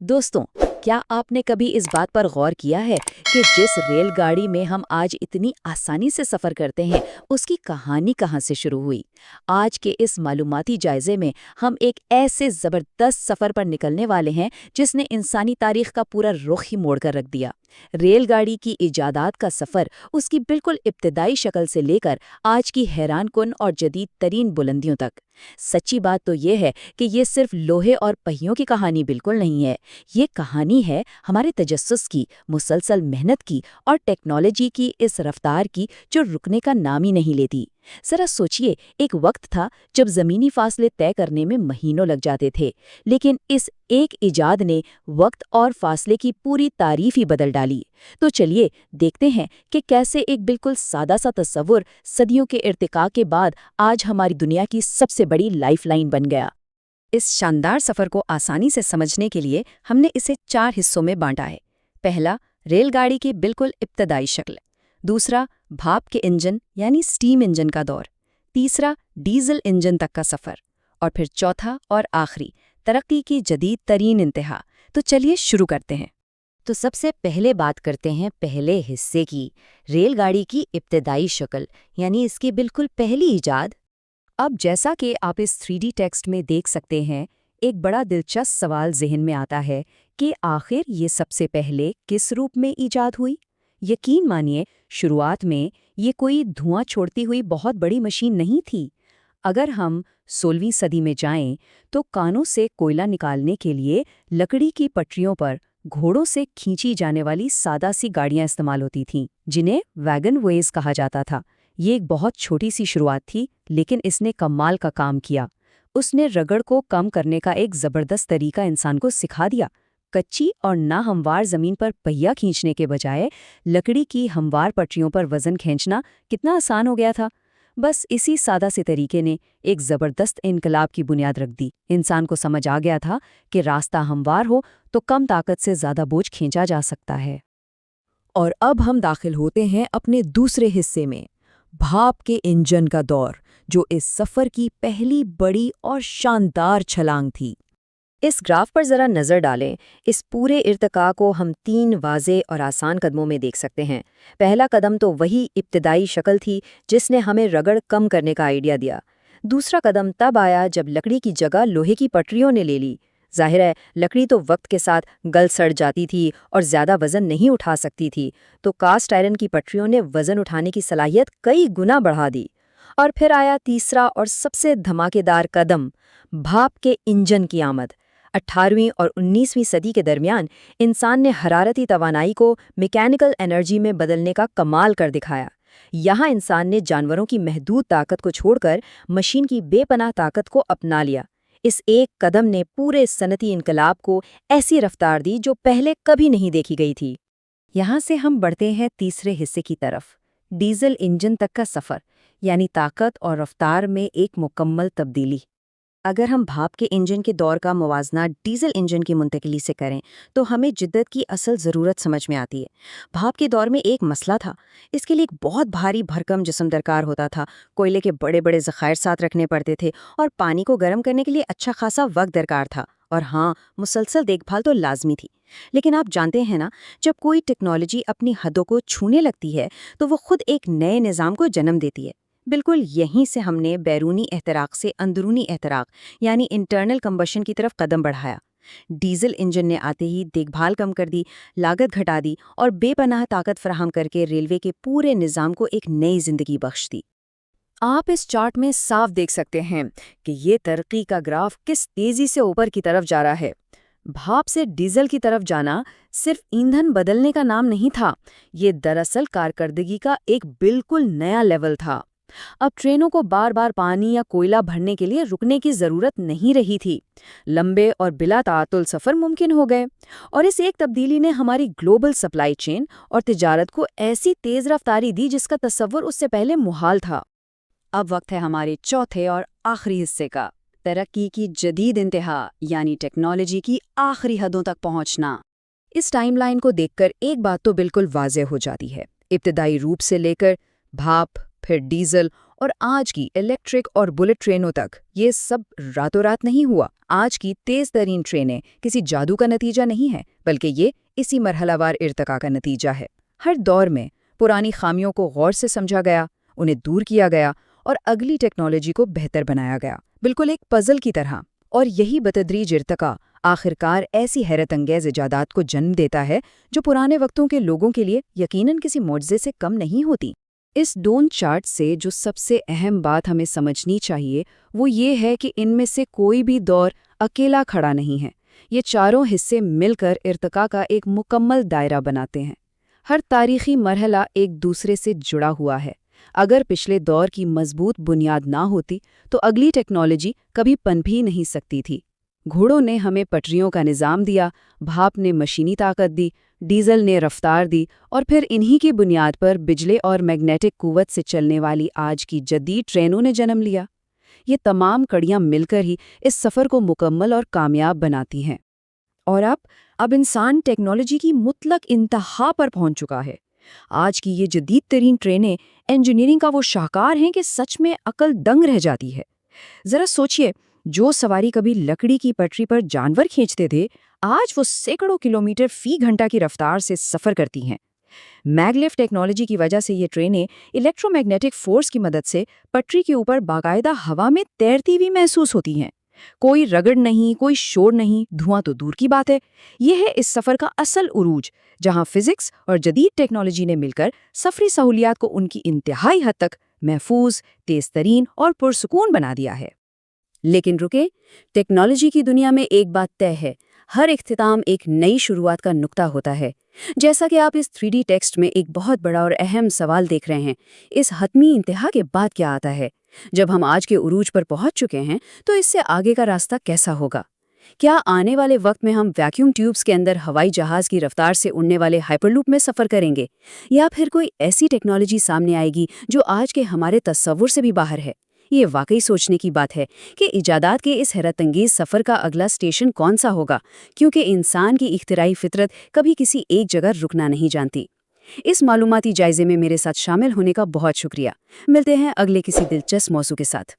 दोस्तों, क्या आपने कभी इस बात पर गौर किया है कि जिस रेलगाड़ी में हम आज इतनी आसानी से सफ़र करते हैं, उसकी कहानी कहाँ से शुरू हुई? आज के इस मालूमाती जायजे में हम एक ऐसे ज़बरदस्त सफ़र पर निकलने वाले हैं जिसने इंसानी तारीख का पूरा रुख ही मोड़ कर रख दिया। रेलगाड़ी की इजादात का सफ़र उसकी बिल्कुल इब्तदाई शक्ल से लेकर आज की हैरानकुन और जदीद तरीन बुलंदियों तक। सच्ची बात तो ये है कि ये सिर्फ लोहे और पहियों की कहानी बिल्कुल नहीं है। ये कहानी है हमारे तजस्सुस की, मुसलसल मेहनत की और टेक्नोलॉजी की इस रफ्तार की जो रुकने का नाम ही नहीं लेती। जरा सोचिए, एक वक्त था जब ज़मीनी फासले तय करने में महीनों लग जाते थे, लेकिन इस एक इजाद ने वक्त और फासले की पूरी तारीफ ही बदल डाली। तो चलिए देखते हैं कि कैसे एक बिल्कुल सादा सा तस्वुर सदियों के इर्तिका के बाद आज हमारी दुनिया की सबसे बड़ी लाइफलाइन बन गया। इस शानदार सफ़र को आसानी से समझने के लिए हमने इसे 4 हिस्सों में बांटा है। पहला, रेलगाड़ी की बिल्कुल इब्तदाई शक्ल। दूसरा, भाप के इंजन यानी स्टीम इंजन का दौर। तीसरा, डीजल इंजन तक का सफ़र। और फिर चौथा और आखिरी, तरक्की की जदीद तरीन इंतहा। तो चलिए शुरू करते हैं। तो सबसे पहले बात करते हैं पहले हिस्से की, रेलगाड़ी की इब्तदाई शक्ल यानी इसकी बिल्कुल पहली इजाद। अब जैसा कि आप इस 3D टेक्स्ट में देख सकते हैं, एक बड़ा दिलचस्प सवाल ज़हन में आता है कि आखिर ये सबसे पहले किस रूप में ईजाद हुई? यकीन मानिए, शुरुआत में ये कोई धुआं छोड़ती हुई बहुत बड़ी मशीन नहीं थी। अगर हम 16वीं सदी में जाएं, तो कानों से कोयला निकालने के लिए लकड़ी की पटरियों पर घोड़ों से खींची जाने वाली सादा सी गाड़ियां इस्तेमाल होती थीं, जिन्हें वैगन वेज कहा जाता था। ये एक बहुत छोटी सी शुरुआत थी, लेकिन इसने कमाल का काम किया। उसने रगड़ को कम करने का एक ज़बरदस्त तरीका इंसान को सिखा दिया। कच्ची और नाहमवार ज़मीन पर पहिया खींचने के बजाय लकड़ी की हमवार पटरियों पर वज़न खींचना कितना आसान हो गया था। बस इसी सादा से तरीके ने एक ज़बरदस्त इनकलाब की बुनियाद रख दी। इंसान को समझ आ गया था कि रास्ता हमवार हो तो कम ताकत से ज़्यादा बोझ खींचा जा सकता है। और अब हम दाखिल होते हैं अपने दूसरे हिस्से में, भाप के इंजन का दौर, जो इस सफ़र की पहली बड़ी और शानदार छलांग थी। इस ग्राफ पर ज़रा नज़र डालें। इस पूरे इर्तिका को हम 3 वाज़े और आसान कदमों में देख सकते हैं। पहला कदम तो वही इब्तदाई शक्ल थी जिसने हमें रगड़ कम करने का आइडिया दिया। दूसरा कदम तब आया जब लकड़ी की जगह लोहे की पटरियों ने ले ली। ज़ाहिर है, लकड़ी तो वक्त के साथ गल सड़ जाती थी और ज़्यादा वज़न नहीं उठा सकती थी, तो कास्ट आयरन की पटरियों ने वज़न उठाने की सलाहियत कई गुना बढ़ा दी। और फिर आया तीसरा और सबसे धमाकेदार कदम, भाप के इंजन की आमद। 18वीं और 19वीं सदी के दरमियान इंसान ने हरारती तवानाई को मैकेनिकल एनर्जी में बदलने का कमाल कर दिखाया। यहाँ इंसान ने जानवरों की महदूद ताकत को छोड़कर मशीन की बेपनाह ताकत को अपना लिया। इस एक कदम ने पूरे सनती इनकलाब को ऐसी रफ्तार दी जो पहले कभी नहीं देखी गई थी। यहाँ से हम बढ़ते हैं तीसरे हिस्से की तरफ, डीजल इंजन तक का सफ़र, यानी ताकत और रफ्तार में एक मुकम्मल तब्दीली। अगर हम भाप के इंजन के दौर का मुवाजना डीजल इंजन की मुंतकिली से करें, तो हमें जिद्दत की असल ज़रूरत समझ में आती है। भाप के दौर में एक मसला था, इसके लिए एक बहुत भारी भरकम जिस्म दरकार होता था। कोयले के बड़े बड़े ज़खायर साथ रखने पड़ते थे और पानी को गर्म करने के लिए अच्छा खासा वक्त दरकार था। और हाँ, मुसलसल देखभाल तो लाजमी थी। लेकिन आप जानते हैं ना, जब कोई टेक्नोलॉजी अपनी हदों को छूने लगती है, तो वो खुद एक नए निज़ाम को जन्म देती है। बिल्कुल यहीं से हमने बैरूनी एहतराक से अंदरूनी एहतराक यानी इंटरनल कंबशन की तरफ कदम बढ़ाया। डीजल इंजन ने आते ही देखभाल कम कर दी, लागत घटा दी और बेपनाह ताकत फराहम करके रेलवे के पूरे निज़ाम को एक नई जिंदगी बख्श दी। आप इस चार्ट में साफ देख सकते हैं कि ये तरक्की का ग्राफ किस तेज़ी से ऊपर की तरफ जा रहा है। भाप से डीजल की तरफ जाना सिर्फ ईंधन बदलने का नाम नहीं था, ये दरअसल कारकर्दगी का एक बिल्कुल नया लेवल था। अब ट्रेनों को बार बार पानी या कोयला भरने के लिए रुकने की ज़रूरत नहीं रही थी। लंबे और बिला ताअतुल सफ़र मुमकिन हो गए। और इस एक तब्दीली ने हमारी ग्लोबल सप्लाई चेन और तिजारत को ऐसी तेज़ रफ्तारी दी जिसका तसव्वुर उससे पहले मुहाल था। अब वक्त है हमारे चौथे और आखिरी हिस्से का, तरक्की की जदीद इंतहा यानी टेक्नोलॉजी की आखिरी हदों तक पहुंचना। इस टाइमलाइन को देखकर एक बात तो बिल्कुल वाज़ेह हो जाती है। इब्तदाई रूप से लेकर भाप, फिर डीजल اور آج کی الیکٹرک اور بلٹ ٹرینوں تک یہ سب راتوں رات نہیں ہوا۔ آج کی تیز ترین ٹرینیں کسی جادو کا نتیجہ نہیں ہے، بلکہ یہ اسی مرحلہ وار ارتقاء کا نتیجہ ہے۔ ہر دور میں پرانی خامیوں کو غور سے سمجھا گیا، انہیں دور کیا گیا اور اگلی ٹیکنالوجی کو بہتر بنایا گیا، بالکل ایک پزل کی طرح۔ اور یہی بتدریج ارتقاء آخرکار ایسی حیرت انگیز ایجادات کو جنم دیتا ہے جو پرانے وقتوں کے لوگوں کے لیے یقیناً کسی معجزے سے کم نہیں ہوتی۔ اس ڈونٹ چارٹ سے جو سب سے اہم بات ہمیں سمجھنی چاہیے وہ یہ ہے کہ ان میں سے کوئی بھی دور اکیلا کھڑا نہیں ہے۔ یہ چاروں حصے مل کر ارتقاء کا ایک مکمل دائرہ بناتے ہیں۔ ہر تاریخی مرحلہ ایک دوسرے سے جڑا ہوا ہے۔ اگر پچھلے دور کی مضبوط بنیاد نہ ہوتی تو اگلی ٹیکنالوجی کبھی پنپ ہی نہیں سکتی تھی۔ گھوڑوں نے ہمیں پٹریوں کا نظام دیا، بھاپ نے مشینی طاقت دی، ڈیزل نے رفتار دی، اور پھر انہی کی بنیاد پر بجلی اور میگنیٹک قوت سے چلنے والی آج کی جدید ٹرینوں نے جنم لیا۔ یہ تمام کڑیاں مل کر ہی اس سفر کو مکمل اور کامیاب بناتی ہیں۔ اور اب انسان ٹیکنالوجی کی مطلق انتہا پر پہنچ چکا ہے۔ آج کی یہ جدید ترین ٹرینیں انجینئرنگ کا وہ شاہکار ہیں کہ سچ میں عقل دنگ رہ جاتی ہے۔ ذرا سوچئے، جو سواری کبھی لکڑی کی پٹری پر جانور کھینچتے تھے، آج وہ سینکڑوں کلومیٹر فی گھنٹہ کی رفتار سے سفر کرتی ہیں۔ میگلیف ٹیکنالوجی کی وجہ سے یہ ٹرینیں الیکٹرو میگنیٹک فورس کی مدد سے پٹری کے اوپر باقاعدہ ہوا میں تیرتی ہوئی محسوس ہوتی ہیں۔ کوئی رگڑ نہیں، کوئی شور نہیں، دھواں تو دور کی بات ہے۔ یہ ہے اس سفر کا اصل عروج، جہاں فزکس اور جدید ٹیکنالوجی نے مل کر سفری سہولیات کو ان کی انتہائی حد تک محفوظ، تیز ترین اور پرسکون بنا دیا ہے۔ لیکن رکے، ٹیکنالوجی کی دنیا میں ایک بات طے ہے، ہر اختتام ایک نئی شروعات کا نقطہ ہوتا ہے۔ جیسا کہ آپ اس 3D ٹیکسٹ میں ایک بہت بڑا اور اہم سوال دیکھ رہے ہیں، اس حتمی انتہا کے بعد کیا آتا ہے؟ جب ہم آج کے عروج پر پہنچ چکے ہیں تو اس سے آگے کا راستہ کیسا ہوگا؟ کیا آنے والے وقت میں ہم ویکیوم ٹیوبز کے اندر ہوائی جہاز کی رفتار سے اڑنے والے ہائپر لوپ میں سفر کریں گے، یا پھر کوئی ایسی ٹیکنالوجی سامنے آئے گی جو آج کے ہمارے تصور سے بھی باہر ہے؟ یہ واقعی سوچنے کی بات ہے کہ ایجادات کے اس حیرت انگیز سفر کا اگلا اسٹیشن کون سا ہوگا، کیونکہ انسان کی اختراعی فطرت کبھی کسی ایک جگہ رکنا نہیں جانتی۔ اس معلوماتی جائزے میں میرے ساتھ شامل ہونے کا بہت شکریہ۔ ملتے ہیں اگلے کسی دلچسپ موضوع کے ساتھ۔